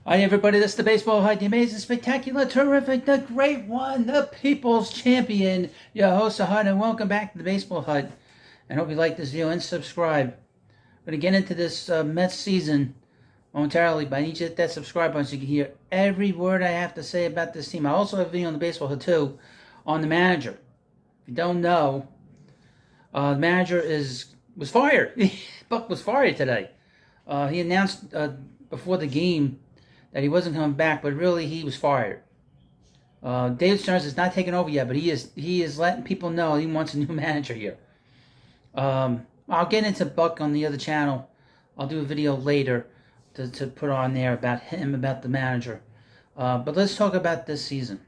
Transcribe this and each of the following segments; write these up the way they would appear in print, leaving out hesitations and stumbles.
Hi everybody, this is the Baseball Hut, the amazing, spectacular, terrific, the great one, the people's champion, your host, the Hut, and welcome back to the Baseball Hut. I hope you like this video and subscribe. I'm going to get into this Mets season momentarily, but I need you to hit that subscribe button so you can hear every word I have to say about this team. I also have a video on the Baseball Hut too, on the manager. If you don't know, the manager was fired. Buck was fired today. He announced before the game that he wasn't coming back, but really he was fired. David Stearns is not taking over yet, but he is letting people know he wants a new manager here. I'll get into Buck on the other channel. I'll do a video later to put on there about him, about the manager. But let's talk about this season.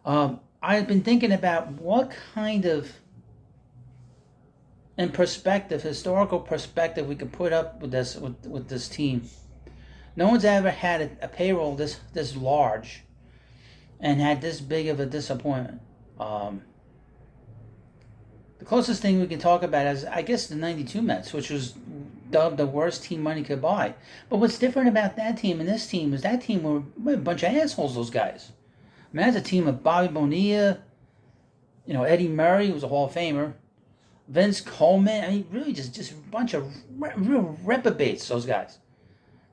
I've been thinking about what kind of, in perspective, historical perspective, we could put up with this team. No one's ever had a payroll this large and had this big of a disappointment. The closest thing we can talk about is, I guess, the 92 Mets, which was dubbed the worst team money could buy. But what's different about that team and this team is that team were a bunch of assholes, those guys. I mean, that's a team of Bobby Bonilla, Eddie Murray, who was a Hall of Famer, Vince Coleman. I mean, really just a bunch of real reprobates, those guys.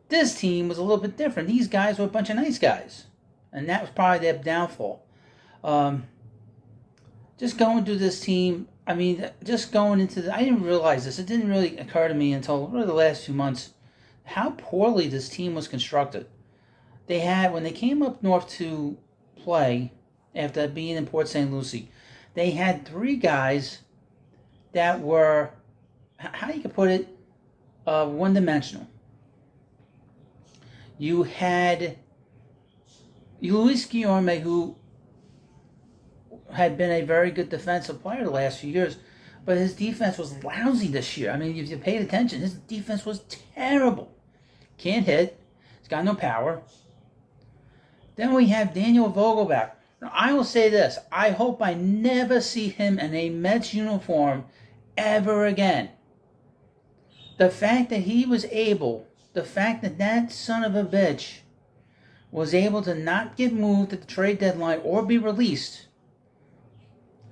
This team was a little bit different. These guys were a bunch of nice guys. And that was probably their downfall. Just going through this team, I mean, just going into I didn't realize this. It didn't really occur to me until really the last few months how poorly this team was constructed. They had, when they came up north to play, after being in Port St. Lucie, they had three guys that were, how you could put it, one-dimensional. You had Luis Guillorme, who had been a very good defensive player the last few years, but his defense was lousy this year. I mean, if you paid attention, his defense was terrible. Can't hit. He's got no power. Then we have Daniel Vogelbach. Now, I will say this. I hope I never see him in a Mets uniform ever again. The fact that he was able... The fact that that son of a bitch was able to not get moved at the trade deadline or be released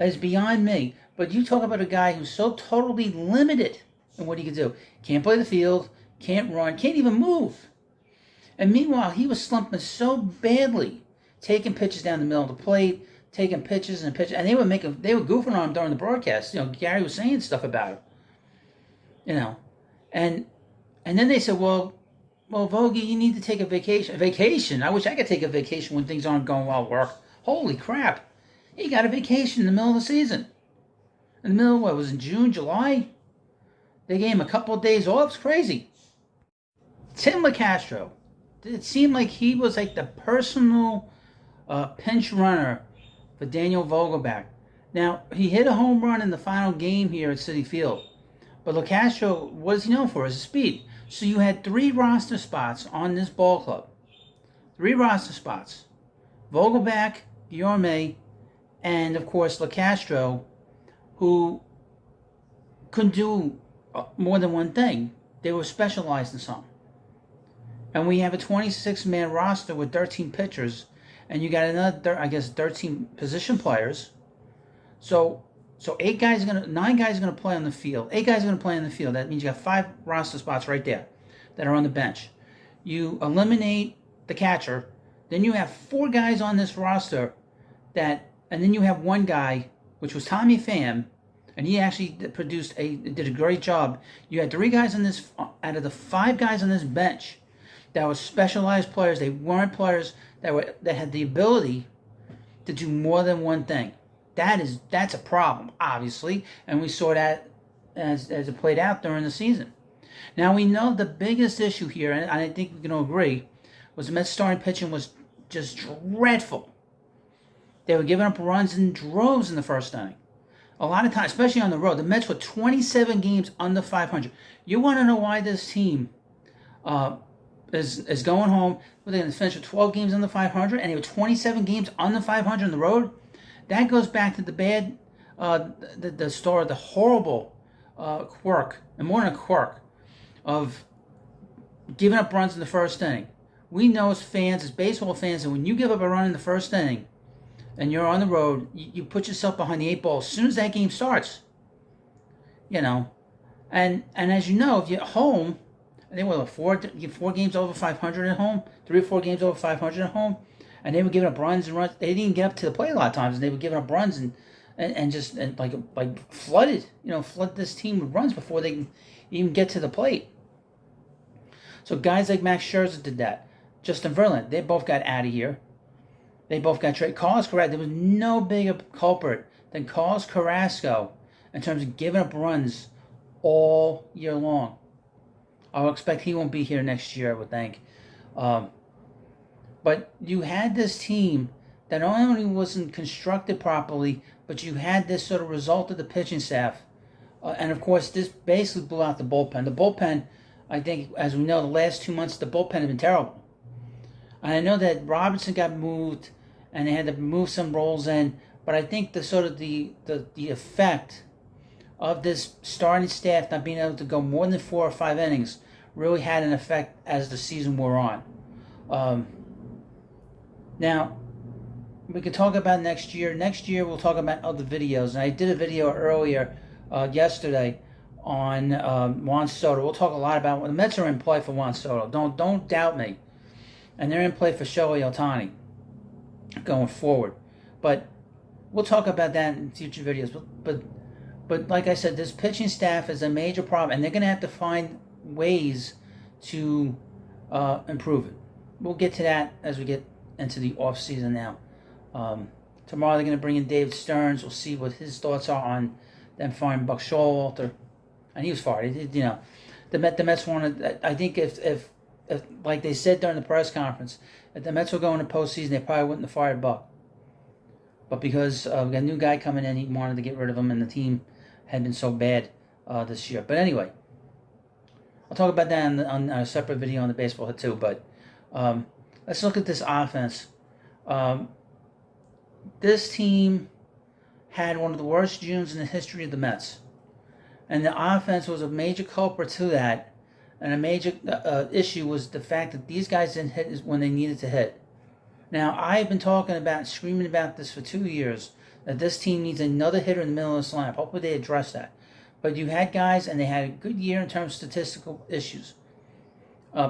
is beyond me. But you talk about a guy who's so totally limited in what he can do. Can't play the field, can't run, can't even move. And meanwhile, he was slumping so badly, taking pitches down the middle of the plate, taking pitches and pitches, and they were goofing on him during the broadcast. Gary was saying stuff about him. And then they said, well, Vogie, you need to take a vacation. A vacation? I wish I could take a vacation when things aren't going well at work. Holy crap. He got a vacation in the middle of the season. In the middle of what, was it June, July? They gave him a couple of days off. It's crazy. Tim LeCastro. It seemed like he was like the personal pinch runner for Daniel Vogelbach. Now, he hit a home run in the final game here at Citi Field. But LeCastro, what is he known for? His speed. So you had three roster spots on this ball club. Three roster spots. Vogelbach, Guillorme, and of course LeCastro, who couldn't do more than one thing. They were specialized in something. And we have a 26-man roster with 13 pitchers, and you got another, 13 position players. So 9 guys are gonna play on the field. 8 guys are gonna play on the field. That means you got 5 roster spots right there that are on the bench. You eliminate the catcher, then you have 4 guys on this roster and then you have one guy, which was Tommy Pham, and he actually did a great job. You had 3 guys on this out of the 5 guys on this bench that were specialized players. They weren't players that had the ability to do more than one thing. That's a problem, obviously, and we saw that as it played out during the season. Now, we know the biggest issue here, and I think we can all agree, was the Mets' starting pitching was just dreadful. They were giving up runs in droves in the first inning. A lot of times, especially on the road, the Mets were 27 games under 500. You want to know why this team is going home? Well, they're going to finish with 12 games under 500, and they were 27 games under 500 on the road. That goes back to the bad, the horrible quirk, and more than a quirk, of giving up runs in the first inning. We know as fans, as baseball fans, that when you give up a run in the first inning and you're on the road, you put yourself behind the 8 ball as soon as that game starts. You know, and as you know, if you're at home, I think four games over 500 at home, 3 or 4 games over 500 at home, and they were giving up runs and runs. They didn't even get up to the plate a lot of times, and they were giving up runs and just like flood this team with runs before they can even get to the plate. So guys like Max Scherzer did that. Justin Verlander, they both got out of here. They both got traded. Carlos Carrasco, there was no bigger culprit than Carlos Carrasco in terms of giving up runs all year long. I will expect he won't be here next year, I would think. But you had this team that not only wasn't constructed properly, but you had this sort of result of the pitching staff. And of course, this basically blew out the bullpen. The bullpen, I think, as we know, the last 2 months, the bullpen had been terrible. And I know that Robinson got moved, and they had to move some roles in. But I think the effect of this starting staff not being able to go more than 4 or 5 innings really had an effect as the season wore on. Now, we could talk about next year. Next year, we'll talk about other videos. And I did a video earlier yesterday on Juan Soto. We'll talk a lot about when the Mets are in play for Juan Soto. Don't doubt me. And they're in play for Shohei Ohtani going forward. But we'll talk about that in future videos. But like I said, this pitching staff is a major problem, and they're going to have to find ways to improve it. We'll get to that as we get into the off season now. Tomorrow they're going to bring in David Stearns. We'll see what his thoughts are on them firing Buck Showalter, and he was fired. The Mets wanted. I think if like they said during the press conference, if the Mets were going to postseason, they probably wouldn't have fired Buck. But because we got a new guy coming in, he wanted to get rid of him, and the team had been so bad this year. But anyway, I'll talk about that on a separate video on the baseball hit too. But let's look at this offense. This team had one of the worst Junes in the history of the Mets. And the offense was a major culprit to that. And a major issue was the fact that these guys didn't hit when they needed to hit. Now, I've been talking about, screaming about this for 2 years, that this team needs another hitter in the middle of this lineup. Hopefully they address that. But you had guys, and they had a good year in terms of statistical issues.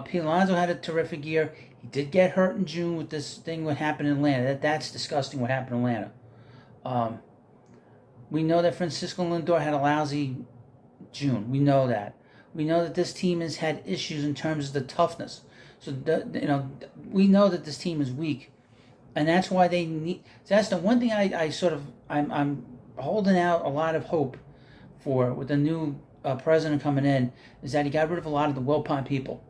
Pete Alonso had a terrific year. He did get hurt in June with this thing what happened in Atlanta. That's disgusting what happened in Atlanta. We know that Francisco Lindor had a lousy June. We know that. We know that this team has had issues in terms of the toughness. So, we know that this team is weak. And that's why they need... So that's the one thing I'm holding out a lot of hope for with the new president coming in, is that he got rid of a lot of the Wilpon people.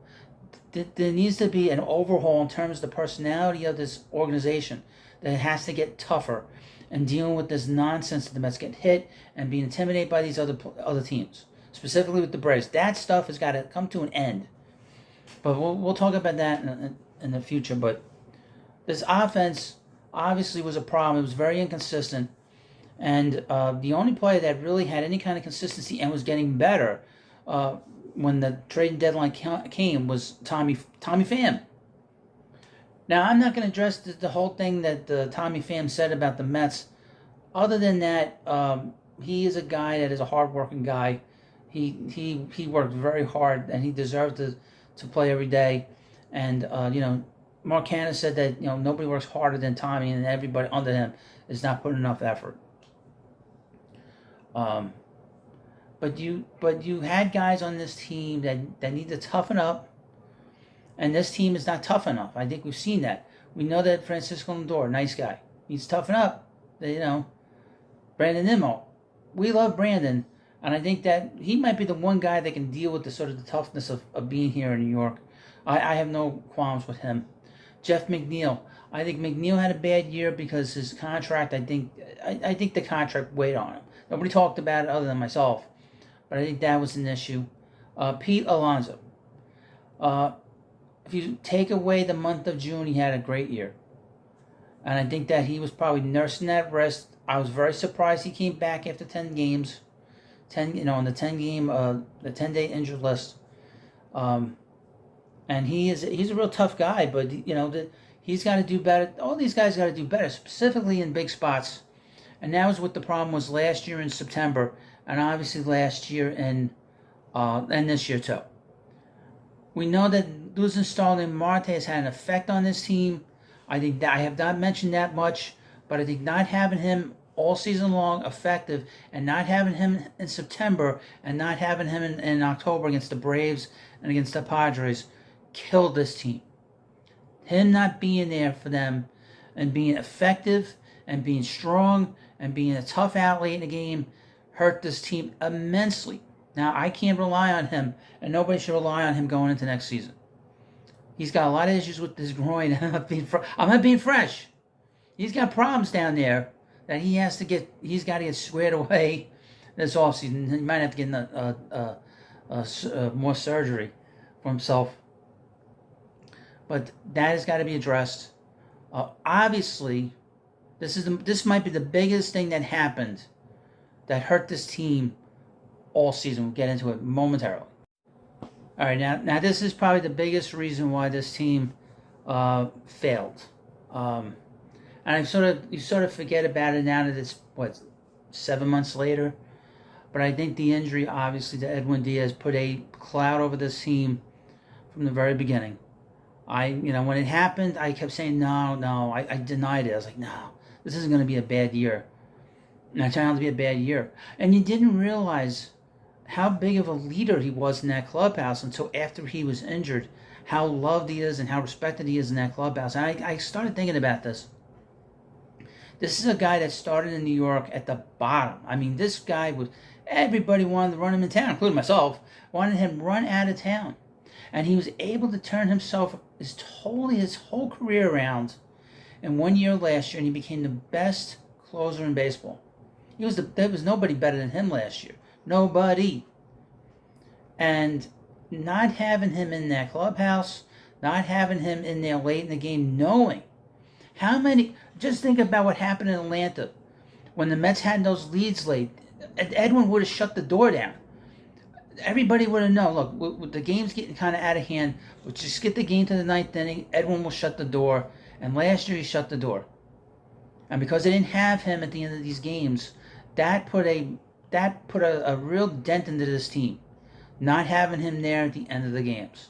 There needs to be an overhaul in terms of the personality of this organization, that it has to get tougher and dealing with this nonsense that the Mets get hit and being intimidated by these other teams, specifically with the Braves. That stuff has got to come to an end. But we'll talk about that in the future. But this offense obviously was a problem. It was very inconsistent. And the only player that really had any kind of consistency and was getting better when the trading deadline came was Tommy Pham. Now, I'm not going to address the whole thing that Tommy Pham said about the Mets. Other than that, he is a guy that is a hard-working guy. He worked very hard, and he deserved to play every day. And, Mark Hanna said that, nobody works harder than Tommy, and everybody under him is not putting enough effort. But you had guys on this team that need to toughen up, and this team is not tough enough. I think we've seen that. We know that Francisco Lindor, nice guy, needs to toughen up. Brandon Nimmo, we love Brandon, and I think that he might be the one guy that can deal with the sort of the toughness of being here in New York. I have no qualms with him. Jeff McNeil, I think McNeil had a bad year because his contract, I think the contract weighed on him. Nobody talked about it other than myself, but I think that was an issue. Pete Alonso. If you take away the month of June, he had a great year. And I think that he was probably nursing that wrist. I was very surprised he came back after 10 games. On the 10-day injured list. And and he's a real tough guy. But he's got to do better. All these guys got to do better, specifically in big spots. And that was what the problem was last year in September, and obviously last year and this year too. We know that losing Starling Marte has had an effect on this team. I think that I have not mentioned that much, but I think not having him all season long effective, and not having him in September, and not having him in October against the Braves and against the Padres killed this team. Him not being there for them and being effective and being strong and being a tough out late in the game hurt this team immensely. Now, I can't rely on him, and nobody should rely on him going into next season. He's got a lot of issues with his groin. I'm not being fresh. He's got problems down there that he's got to get squared away this offseason. He might have to get more surgery for himself. But that has got to be addressed. Obviously, this might be the biggest thing that happened that hurt this team all season. We'll get into it momentarily. All right, now this is probably the biggest reason why this team failed. And you sort of forget about it now that it's 7 months later. But I think the injury, obviously, to Edwin Diaz put a cloud over this team from the very beginning. When it happened, I kept saying no. I denied it. I was like, no, this isn't going to be a bad year. And it turned out to be a bad year. And you didn't realize how big of a leader he was in that clubhouse until after he was injured. How loved he is and how respected he is in that clubhouse. And I started thinking about this. This is a guy that started in New York at the bottom. I mean, this guy everybody wanted to run him in town, including myself, wanted him run out of town. And he was able to turn his whole career around in 1 year last year, and he became the best closer in baseball. There was nobody better than him last year. Nobody. And not having him in that clubhouse, not having him in there late in the game, knowing just think about what happened in Atlanta when the Mets had those leads late. Edwin would have shut the door down. Everybody would have known, look, the game's getting kind of out of hand. We'll just get the game to the ninth inning. Edwin will shut the door. And last year he shut the door. And because they didn't have him at the end of these games, that put a real dent into this team. Not having him there at the end of the games.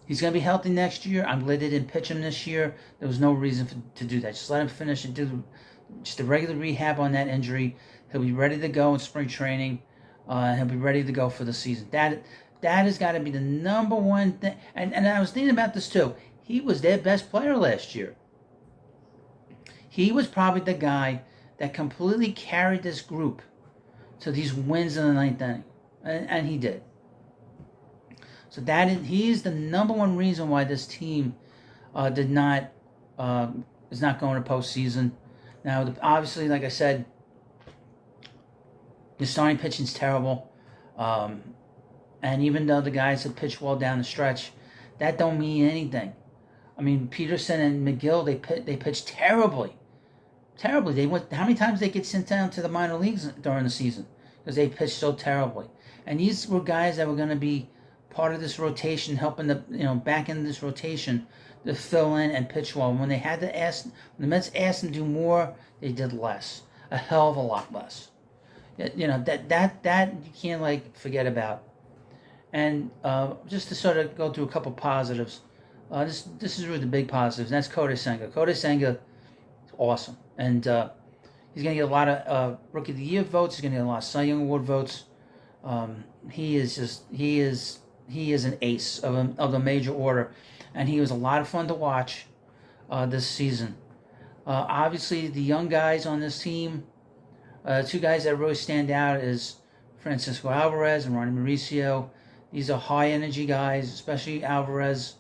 He's going to be healthy next year. I'm glad they didn't pitch him this year. There was no reason to do that. Just let him finish and do just a regular rehab on that injury. He'll be ready to go in spring training. He'll be ready to go for the season. That has got to be the number one thing. And I was thinking about this too. He was their best player last year. He was probably the guy that completely carried this group to these wins in the ninth inning. And he did. So he's the number one reason why this team is not going to postseason. Now, obviously, like I said, the starting pitching's terrible. And even though the guys have pitched well down the stretch, that don't mean anything. I mean, Peterson and McGill, they pitched terribly. Terribly. How many times they get sent down to the minor leagues during the season? Because they pitched so terribly. And these were guys that were going to be part of this rotation, helping back into this rotation to fill in and pitch well. When the Mets asked them to do more, they did less. A hell of a lot less. That you can't forget about. And just to sort of go through a couple positives, this is really the big positives, and that's Kodai Senga. Kodai Senga is awesome, and he's going to get a lot of Rookie of the Year votes. He's going to get a lot of Cy Young Award votes. He is an ace of the major order, and he was a lot of fun to watch this season. Obviously, the young guys on this team, two guys that really stand out is Francisco Alvarez and Ronnie Mauricio. These are high energy guys, especially Alvarez.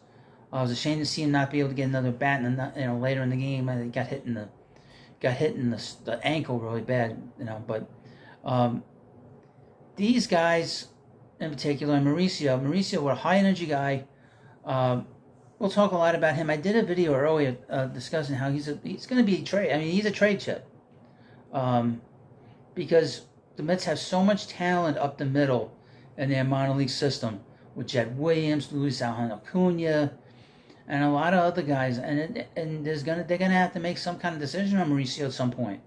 It was a shame to see him not be able to get another bat, later in the game. He got hit in the ankle really bad, But these guys in particular, and Mauricio was a high energy guy. We'll talk a lot about him. I did a video earlier discussing how he's going to be a trade. I mean, he's a trade chip. Because the Mets have so much talent up the middle in their minor league system with Jed Williams, Luis Alejandro Acuna, and a lot of other guys. And they're gonna have to make some kind of decision on Mauricio at some point.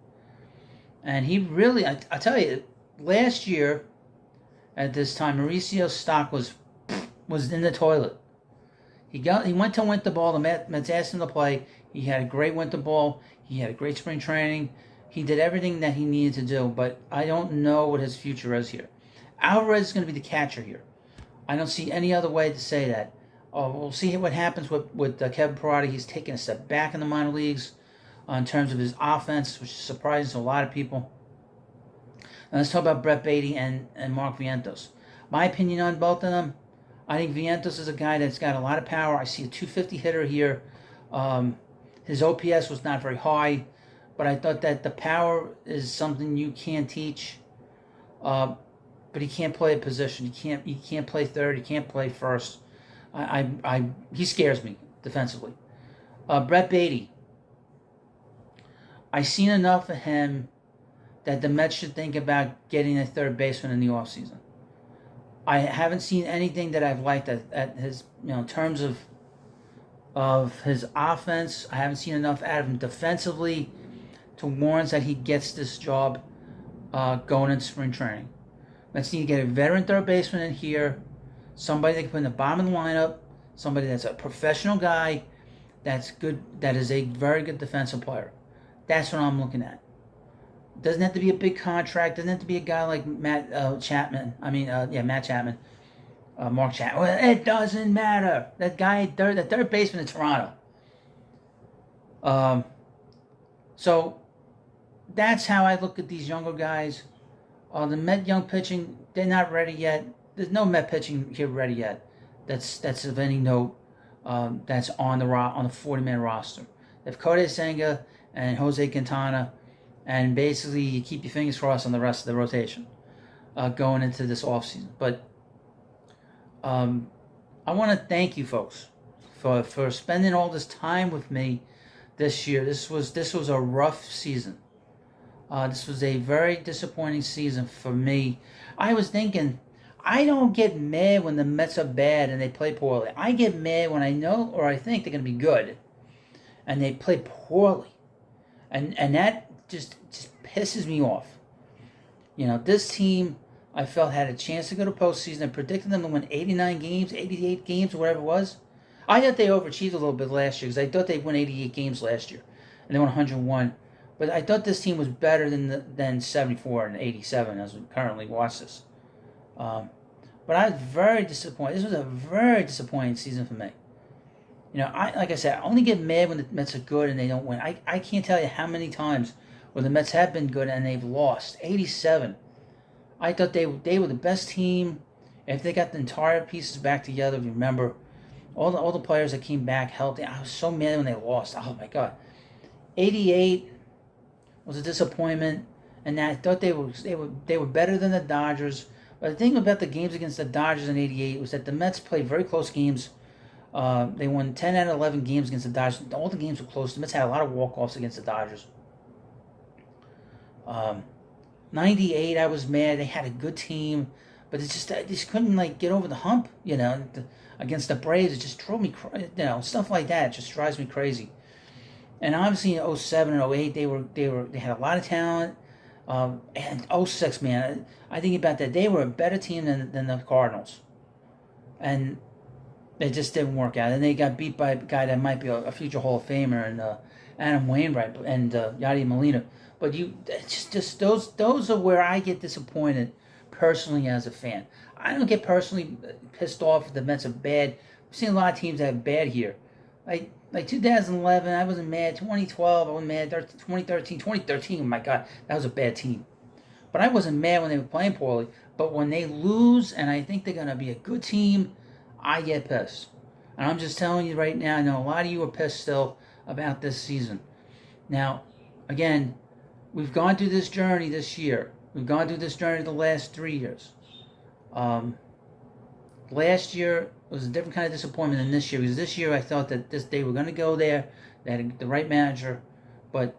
And he really, I tell you, last year at this time, Mauricio's stock was in the toilet. He went to winter ball. The Mets asked him to play. He had a great winter ball. He had a great spring training. He did everything that he needed to do, but I don't know what his future is here. Alvarez is going to be the catcher here. I don't see any other way to say that. We'll see what happens with Kevin Parada. He's taking a step back in the minor leagues in terms of his offense, which is surprising to a lot of people. Now let's talk about Brett Beatty and Mark Vientos. My opinion on both of them, I think Vientos is a guy that's got a lot of power. I see a 250 hitter here. His OPS was not very high, but I thought that the power is something you can't teach. But he can't play a position. He can't play third. He can't play first. He scares me defensively. Brett Beatty. I've seen enough of him that the Mets should think about getting a third baseman in the offseason. I haven't seen anything that I've liked at his, in terms of his offense. I haven't seen enough out of him defensively to warrant that he gets this job going into spring training. Mets need to get a veteran third baseman in here, somebody that can put in the bottom of the lineup, somebody that's a professional guy, that's good, that is a very good defensive player. That's what I'm looking at. Doesn't have to be a big contract. Doesn't have to be a guy like Matt Chapman. Matt Chapman. Mark Chapman. Well, it doesn't matter. That guy, the third baseman in Toronto. So that's how I look at these younger guys. The Met young pitching, they're not ready yet. There's no Met pitching here ready yet. That's of any note. That's on the 40-man roster. They have Kodai Senga and Jose Quintana, and basically you keep your fingers crossed on the rest of the rotation going into this offseason. But I want to thank you folks for spending all this time with me this year. This was a rough season. This was a very disappointing season for me. I was thinking, I don't get mad when the Mets are bad and they play poorly. I get mad when I know or I think they're going to be good and they play poorly. And that just pisses me off. This team, I felt, had a chance to go to postseason. I predicted them to win 89 games, 88 games, whatever it was. I thought they overachieved a little bit last year because I thought they'd win 88 games last year. And they won 101. But I thought this team was better than 74 and 87 as we currently watch this. But I was very disappointed. This was a very disappointing season for me. Like I said, I only get mad when the Mets are good and they don't win. I can't tell you how many times where the Mets have been good and they've lost. 87. I thought they were the best team. If they got the entire pieces back together, remember, all the players that came back healthy. I was so mad when they lost. Oh my God. 88 was a disappointment, and I thought they were better than the Dodgers. But the thing about the games against the Dodgers in 88 was that the Mets played very close games. They won 10 out of 11 games against the Dodgers. All the games were close. The Mets had a lot of walk-offs against the Dodgers. 98, I was mad. They had a good team, but they just couldn't get over the hump. Against the Braves, it just drove me crazy. Stuff like that just drives me crazy. And obviously in 07 and 08, they had a lot of talent. And 06, man, I think about that. They were a better team than the Cardinals. And it just didn't work out. And they got beat by a guy that might be a future Hall of Famer, and Adam Wainwright and Yadier Molina. But just those are where I get disappointed personally as a fan. I don't get personally pissed off if the Mets are bad. We've seen a lot of teams that are bad here. Like 2011, I wasn't mad. 2012, I wasn't mad. 2013, oh my God, that was a bad team. But I wasn't mad when they were playing poorly. But when they lose, and I think they're going to be a good team, I get pissed. And I'm just telling you right now, I know a lot of you are pissed still about this season. Now, again, we've gone through this journey this year. We've gone through this journey the last 3 years. Last year was a different kind of disappointment than this year, because this year I thought that they were going to go there. They had the right manager, but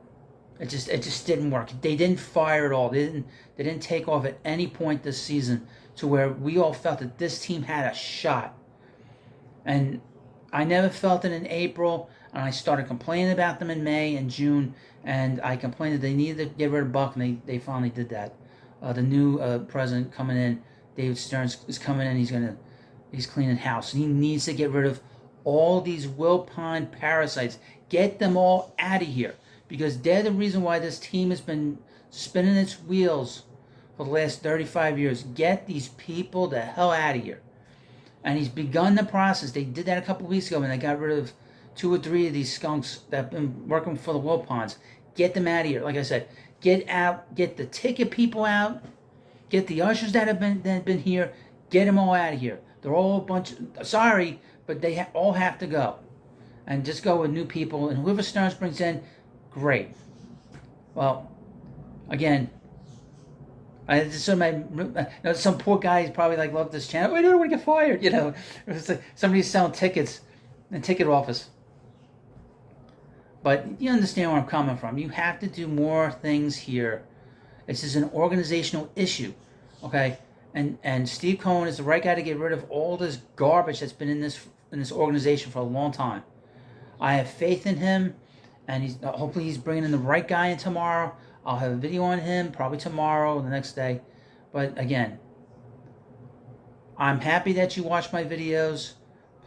it just didn't work. They didn't fire at all. They didn't take off at any point this season to where we all felt that this team had a shot. And I never felt it in April, and I started complaining about them in May and June, and I complained that they needed to get rid of Buck, and they finally did that. The new president coming in, David Stearns, is coming in. He's cleaning house, and he needs to get rid of all these Wilpon parasites. Get them all out of here, because they're the reason why this team has been spinning its wheels for the last 35 years. Get these people the hell out of here. And he's begun the process. They did that a couple weeks ago when they got rid of 2 or 3 of these skunks that have been working for the Wilpons. Get them out of here. Like I said, get out. Get the ticket people out. Get the ushers that have been here. Get them all out of here. They're all a bunch of, sorry, but they all have to go. And just go with new people. And whoever Stearns brings in, great. Well, again, some poor guy probably like loved this channel. I don't want to get fired. It's like somebody's selling tickets in the ticket office. But you understand where I'm coming from. You have to do more things here. This is an organizational issue, okay? And Steve Cohen is the right guy to get rid of all this garbage that's been in this organization for a long time. I have faith in him, and hopefully he's bringing in the right guy in tomorrow. I'll have a video on him probably tomorrow or the next day. But again, I'm happy that you watch my videos.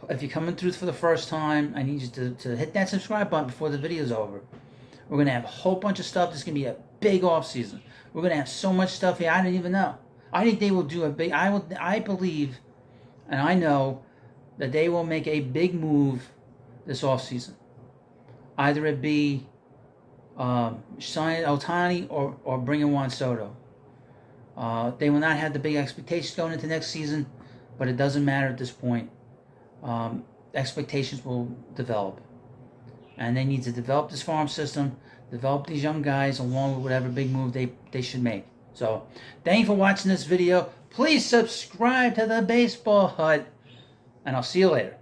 If you're coming through for the first time, I need you to hit that subscribe button before the video's over. We're going to have a whole bunch of stuff. This is going to be a big off season. We're going to have so much stuff here I didn't even know. I think they will do a big... I believe, and I know, that they will make a big move this off season. Either it be sign Ohtani or bring in Juan Soto. They will not have the big expectations going into next season, but it doesn't matter at this point. Expectations will develop. And they need to develop this farm system, develop these young guys along with whatever big move they should make. So, thank you for watching this video. Please subscribe to the Baseball Hut, and I'll see you later.